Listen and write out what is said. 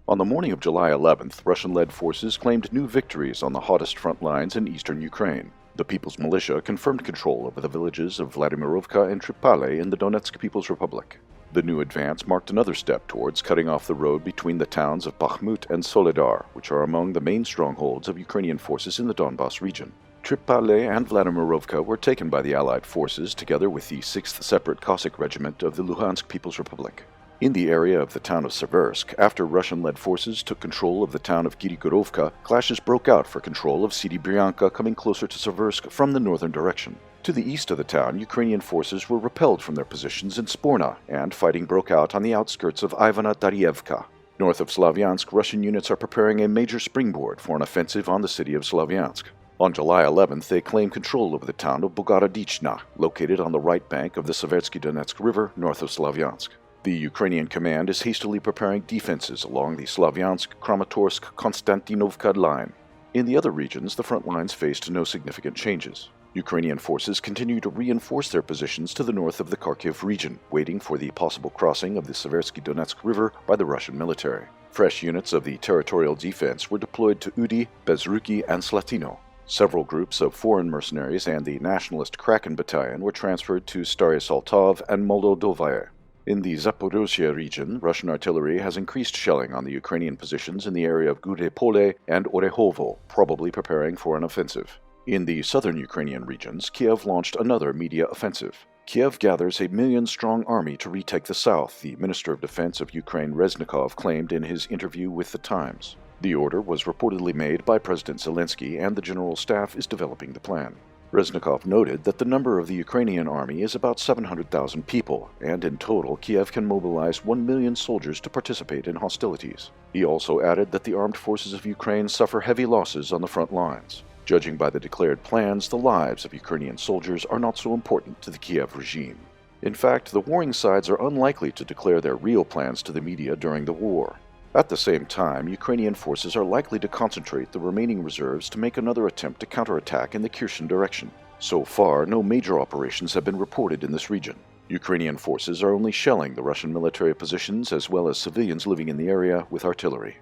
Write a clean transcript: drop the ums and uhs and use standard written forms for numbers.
On the morning of July 11th, Russian-led forces claimed new victories on the hottest front lines in eastern Ukraine. The People's Militia confirmed control over the villages of Vladimirovka and Tripale in the Donetsk People's Republic. The new advance marked another step towards cutting off the road between the towns of Bakhmut and Soledar, which are among the main strongholds of Ukrainian forces in the Donbas region. Tripale and Vladimirovka were taken by the Allied forces together with the 6th Separate Cossack Regiment of the Luhansk People's Republic. In the area of the town of Seversk, after Russian-led forces took control of the town of Kirigorovka, clashes broke out for control of Sidi Bryanka coming closer to Seversk from the northern direction. To the east of the town, Ukrainian forces were repelled from their positions in Sporna, and fighting broke out on the outskirts of Ivana Daryevka. North of Slavyansk, Russian units are preparing a major springboard for an offensive on the city of Slavyansk. On July 11th, they claimed control over the town of Bogorodichna, located on the right bank of the Seversky Donetsk River north of Slavyansk. The Ukrainian command is hastily preparing defenses along the Slavyansk-Kramatorsk-Konstantinovka line. In the other regions, the front lines faced no significant changes. Ukrainian forces continue to reinforce their positions to the north of the Kharkiv region, waiting for the possible crossing of the Seversky Donetsk River by the Russian military. Fresh units of the territorial defense were deployed to Udi, Bezruki, and Slatino. Several groups of foreign mercenaries and the nationalist Kraken battalion were transferred to Stary Saltov and Moldovaye. In the Zaporozhye region, Russian artillery has increased shelling on the Ukrainian positions in the area of Gudepole and Orehovo, probably preparing for an offensive. In the southern Ukrainian regions, Kiev launched another media offensive. Kiev gathers a million-strong army to retake the south, the Minister of Defense of Ukraine Reznikov claimed in his interview with The Times. The order was reportedly made by President Zelensky, and the General Staff is developing the plan. Reznikov noted that the number of the Ukrainian army is about 700,000 people, and in total Kiev can mobilize 1 million soldiers to participate in hostilities. He also added that the armed forces of Ukraine suffer heavy losses on the front lines. Judging by the declared plans, the lives of Ukrainian soldiers are not so important to the Kiev regime. In fact, the warring sides are unlikely to declare their real plans to the media during the war. At the same time, Ukrainian forces are likely to concentrate the remaining reserves to make another attempt to counterattack in the Kherson direction. So far, no major operations have been reported in this region. Ukrainian forces are only shelling the Russian military positions as well as civilians living in the area with artillery.